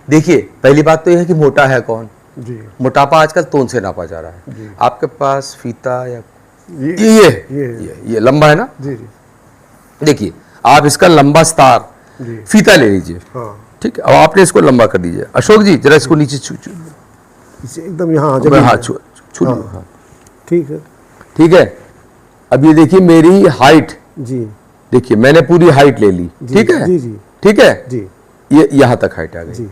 देखिए पहली बात तो यह है कि मोटा है कौन। जी मोटापा आजकल तोन से नापा जा रहा है। जी। आपके पास फीता या ये ये लंबा है ना। जी जी देखिए आप इसका लंबा स्टार जी। फीता ले लीजिए, हाँ ठीक है। अब आपने इसको लंबा कर दीजिए। अशोक जी जरा इसको नीचे छू छू इसे एकदम यहाँ मैं जमीन हाँ में। छू छू हाँ। लियो, हाँ ठीक है। ठीक है। अब ये देखिए मेरी हाइट, जी देखिए मैंने पूरी हाइट ले ली, जी ठीक है जी जी ठीक है। जी ये यहाँ तक हाइट आ गई। जी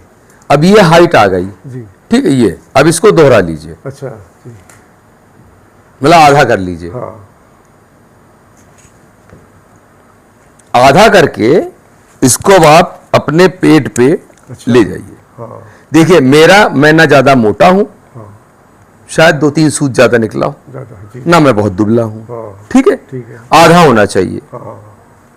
अब ये हाइट आ गई, जी। ठीक है। ये अब इसको दोहरा लीजिए, अच्छा जी। मतलब आधा कर लीजिए। हाँ आधा करके इसको अब आप अपने पेट पे अच्छा। ले जाइए। हाँ देखिए मैं ना ज्यादा मोटा हूं, हाँ शायद 2-3 सूत ज्यादा निकला हो, ज़्यादा जी। ना मैं बहुत दुबला हूं, हाँ ठीक है। ठीक है। आधा होना चाहिए। हाँ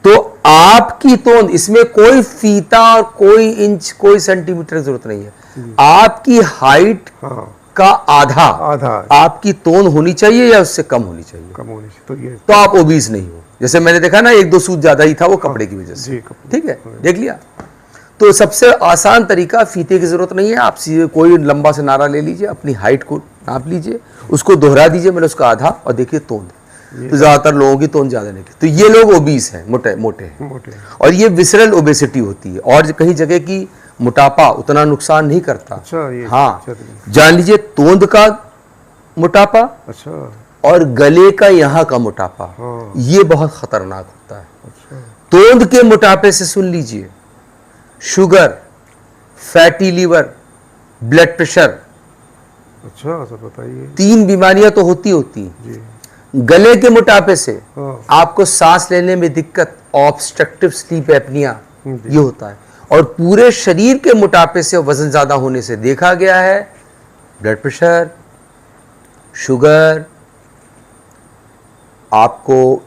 तो आपकी तोंद, इसमें कोई फीता और कोई इंच कोई सेंटीमीटर की जरूरत नहीं है। आपकी हाइट हाँ का आधा आधा आपकी तोंद होनी चाहिए या उससे कम होनी चाहिए, कम होनी चाहिए तो ये। तो आप ओबीस नहीं हो। जैसे मैंने देखा ना 1-2 सूत ज्यादा ही था, वो कपड़े की वजह से, जी कपड़े। ठीक है। देख लिया। तो सबसे आसान तरीका, फीते की जरूरत नहीं है, आप सीधे कोई लंबा से नारा ले लीजिए, अपनी हाइट को नाप लीजिए, उसको दोहरा दीजिए, मैंने उसका आधा, और देखिए तोंद। तो ज्यादातर लोगों की तोंद ज्यादा नहीं, तो ये लोग ओबीस हैं, मोटे हैं। मोटे। और ये विसरल ओबेसिटी होती है, और कहीं जगह की मोटापा उतना नुकसान नहीं करता। अच्छा ये। हाँ चलिए। जान लीजिए, तोंद का मोटापा अच्छा और गले का यहाँ का मोटापा, हाँ। ये बहुत खतरनाक होता है। अच्छा तोंद के मोटापे से सुन लीजिए, sugar, fatty liver, blood pressure, अच्छा सर बताइए। 3 बीमारियां तो होती हैं। जी गले के मोटापे से हाँ आपको सांस लेने में दिक्कत, ऑब्स्ट्रक्टिव स्लीप एपनिया, जी। ये होता है। और पूरे शरीर के मोटापे से, वजन ज्यादा होने से देखा गया है ब्लड प्रेशर, शुगर, आपको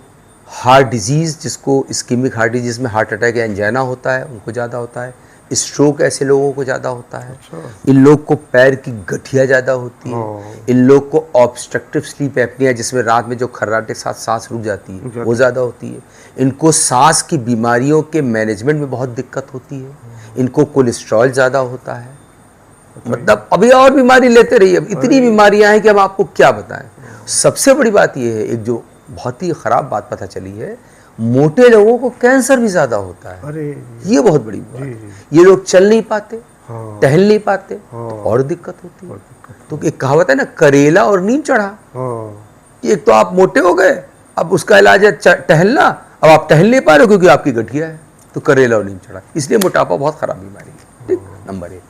हार्ट डिजीज, जिसको इस्कीमिक हार्ट डिजीज में हार्ट अटैक या एंजाइना होता है, उनको ज़्यादा होता है। स्ट्रोक ऐसे लोगों को ज़्यादा होता है। अच्छा। इन लोग को पैर की गठिया ज़्यादा होती है। हाँ। इन लोग को ऑब्स्ट्रक्टिव स्लीप एपनिया, जिसमें रात में जो खर्राटे के साथ सांस रुक जाती है, वो ज़्यादा होती है। इनको सांस की बीमारियों के मैनेजमेंट में बहुत दिक्कत होती है। इनको कोलेस्ट्रॉल ज़्यादा होता है। मतलब अभी और बीमारी लेते रहिए, अब इतनी बीमारियां हैं कि हम आपको क्या बताएं। सबसे बड़ी बात यह है, एक जो बहुत ही खराब बात पता चली है, मोटे लोगों को कैंसर भी ज्यादा होता है। अरे ये बहुत बड़ी बात जी, है। जी। ये लोग चल नहीं पाते, हाँ टहल नहीं पाते, हाँ। तो और दिक्कत होती है। और दिक्कत। तो एक कहावत है ना, करेला और नीम चढ़ा। हाँ एक तो आप मोटे हो गए, अब उसका इलाज है टहलना, अब आप टहल नहीं पा रहे हो क्योंकि आपकी गठिया है। तो करेला और नीम चढ़ा, इसलिए मोटापा बहुत खराब बीमारी है। ठीक, नंबर 1।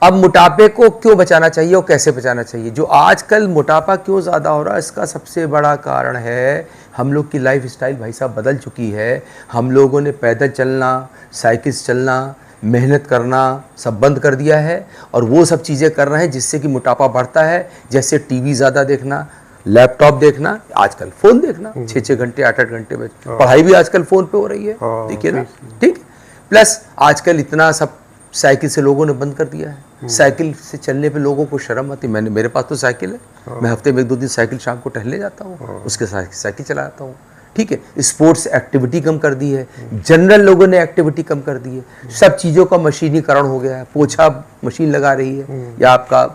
अब मोटापे को क्यों बचाना चाहिए और कैसे बचाना चाहिए? जो आजकल मोटापा क्यों ज़्यादा हो रहा है, इसका सबसे बड़ा कारण है हम लोग की लाइफ स्टाइल भाई साहब बदल चुकी है। हम लोगों ने पैदल चलना, साइकिल से चलना, मेहनत करना सब बंद कर दिया है, और वो सब चीज़ें कर रहे हैं जिससे कि मोटापा बढ़ता है। जैसे टीवी ज़्यादा देखना, लैपटॉप देखना, आजकल फ़ोन देखना 6-6 घंटे 8-8 घंटे में, पढ़ाई भी आजकल फ़ोन पे हो रही है। देखिए ना, ठीक। प्लस आजकल इतना सब साइकिल से लोगों ने बंद कर दिया है। साइकिल से चलने पे लोगों को शर्म आती। मेरे पास तो साइकिल है, मैं हफ्ते में 1-2 दिन साइकिल शाम को टहलने जाता हूँ, उसके साथ साइकिल चलाता हूँ। ठीक है, स्पोर्ट्स एक्टिविटी कम कर दी है, जनरल लोगों ने एक्टिविटी कम कर दी है। सब चीज़ों का मशीनीकरण हो गया है। पोछा मशीन लगा रही है, या आपका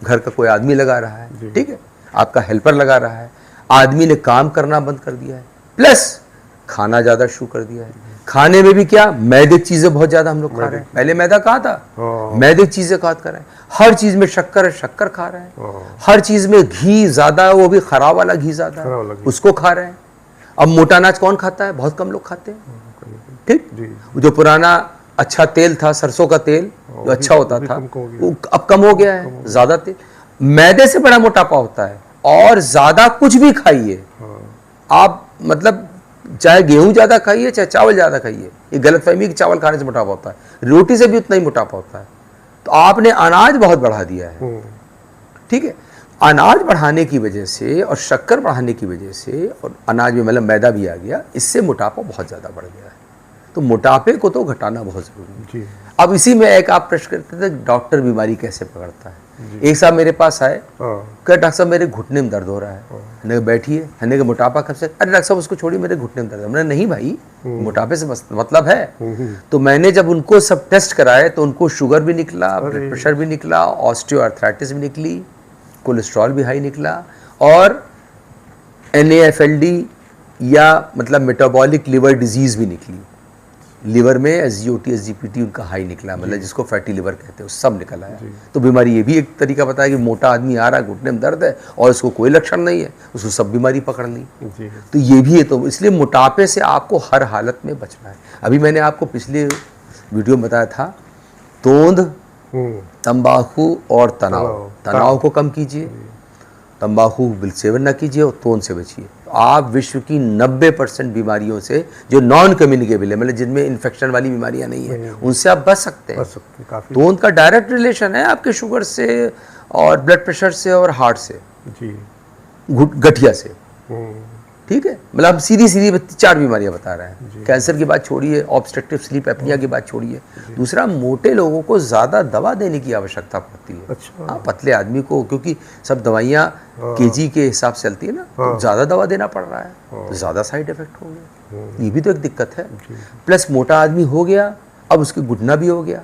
घर का कोई आदमी लगा रहा है, ठीक है, आपका हेल्पर लगा रहा है। आदमी ने काम करना बंद कर दिया है, प्लस खाना ज़्यादा शुरू कर दिया है। खाने में भी क्या, मैदे की चीज़ें बहुत ज़्यादा हम लोग खा रहे हैं। पहले मैदा कहाँ था, मैदे की चीज़ें खा रहे हैं। हर चीज़ में शक्कर खा रहे हैं। हर चीज़ में घी ज़्यादा है, वो भी खराब वाला घी ज़्यादा है, उसको खा रहे हैं। अब मोटा अनाज कौन खाता है? बहुत कम लोग खाते हैं। ठीक, जो पुराना अच्छा तेल था, सरसों का तेल जो अच्छा होता था, वो अब कम हो गया है। ज़्यादा तेल, मैदे से बड़ा मोटापा होता है। और ज़्यादा कुछ भी खाइए आप, मतलब चाहे गेहूं ज़्यादा खाइए, चाहे चावल ज़्यादा खाइए, ये गलतफहमी कि चावल खाने से मोटापा होता है। रोटी से भी उतना ही मोटापा होता है। तो आपने अनाज बहुत बढ़ा दिया है। ठीक है, अनाज बढ़ाने की वजह से और शक्कर बढ़ाने की वजह से, और अनाज में मतलब मैदा भी आ गया, इससे मोटापा बहुत ज़्यादा बढ़ गया है। तो मोटापे को तो घटाना बहुत ज़रूरी है। जी। अब इसी में एक आप प्रश्न करते थे, डॉक्टर बीमारी कैसे पकड़ता है। एक साहब मेरे पास आए, हाँ। कहा डॉक्टर साहब मेरे घुटने में दर्द हो रहा है। हमने कहा बैठिए, हमने कहा मोटापा कब से, अरे डॉक्टर साहब उसको छोड़िए मेरे घुटने में दर्द है। हमने नहीं भाई, मोटापे से मतलब है। तो मैंने जब उनको सब टेस्ट कराए तो उनको शुगर भी निकला, ब्लड प्रेशर भी निकला, ऑस्टियोआर्थराइटिस भी निकली, कोलेस्ट्रॉल भी हाई निकला, और NAFLD या मतलब मेटाबॉलिक लिवर डिजीज़ भी निकली। लिवर में SGOT SGPT उनका हाई निकला, मतलब जिसको फैटी लिवर कहते हैं, सब निकल आया। तो बीमारी ये भी एक तरीका बताया कि मोटा आदमी आ रहा है, घुटने में दर्द है और उसको कोई लक्षण नहीं है, उसको सब बीमारी पकड़ ली। जी। तो ये भी है। तो इसलिए मोटापे से आपको हर हालत में बचना है। अभी मैंने आपको पिछले वीडियो में बताया था, तोंद, तंबाकू और तनाव को कम कीजिए, तंबाकू बिल्कुल सेवन ना कीजिए और तोंद से बचिए। आप विश्व की 90% बीमारियों से जो नॉन कम्युनिकेबल है, मतलब जिनमें इन्फेक्शन वाली बीमारियां नहीं है, उनसे आप बच सकते हैं। काफी। तोंद का डायरेक्ट रिलेशन है आपके शुगर से और ब्लड प्रेशर से और हार्ट से, जी। गठिया से, ठीक है। मतलब सीधी 4 बीमारियां बता रहे हैं। कैंसर की बात छोड़िए, ऑब्स्ट्रक्टिव स्लीप एपनिया की बात छोड़िए। दूसरा, मोटे लोगों को ज़्यादा दवा देने की आवश्यकता पड़ती है। अच्छा। हाँ, पतले आदमी को, क्योंकि सब दवाइयाँ केजी के हिसाब से चलती है ना, तो ज़्यादा दवा देना पड़ रहा है, तो ज़्यादा साइड इफेक्ट होंगे। ये भी तो एक दिक्कत है। प्लस मोटा आदमी हो गया, अब उसकी घुटना भी हो गया,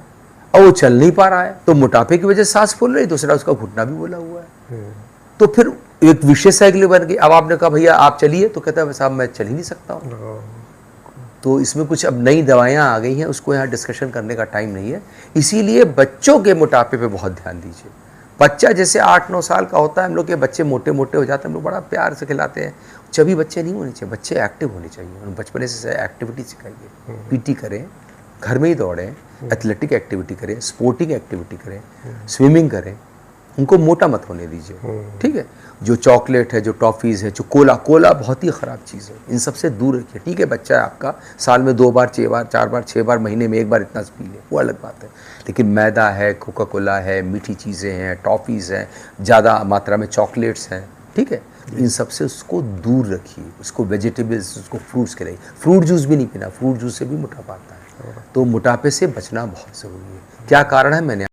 अब वो चल नहीं पा रहा है, तो मोटापे की वजह से सांस फूल रही, दूसरा उसका घुटना भी बोला हुआ है। तो फिर एक विशेष साइकिल बन गई। अब आपने कहा भैया आप चलिए, तो कहता है साहब मैं चल ही नहीं सकता हूँ। तो इसमें कुछ अब नई दवाइयाँ आ गई हैं, उसको यहाँ डिस्कशन करने का टाइम नहीं है। इसीलिए बच्चों के मोटापे पे बहुत ध्यान दीजिए। बच्चा जैसे 8-9 साल का होता है, हम लोग के बच्चे मोटे मोटे हो जाते हैं, हम लोग बड़ा प्यार से खिलाते हैं। चबी बच्चे नहीं होने चाहिए, बच्चे एक्टिव होने चाहिए। बचपन से एक्टिविटी सिखाइए, PT करें, घर में ही दौड़ें, एथलेटिक एक्टिविटी करें, स्पोर्टिंग एक्टिविटी करें, स्विमिंग करें। उनको मोटा मत होने दीजिए, ठीक है। जो चॉकलेट है, जो टॉफ़ीज़ है, जो कोला बहुत ही ख़राब चीज़ है, इन सब से दूर रखिए। ठीक है, बच्चा है आपका, साल में 2 बार 6 बार 4 बार 6 बार, महीने में 1 बार इतना पी ले, वो अलग बात है। लेकिन मैदा है, कोका कोला है, मीठी चीज़ें हैं, टॉफ़ीज़ हैं, ज़्यादा मात्रा में चॉकलेट्स हैं, ठीक है, इन सब से उसको दूर रखिए। उसको वेजिटेबल्स, उसको फ्रूट्स खिलाइए। फ्रूट जूस भी नहीं पीना, फ्रूट जूस से भी मोटापा आता है। तो मोटापे से बचना बहुत ज़रूरी है। क्या कारण है, मैंने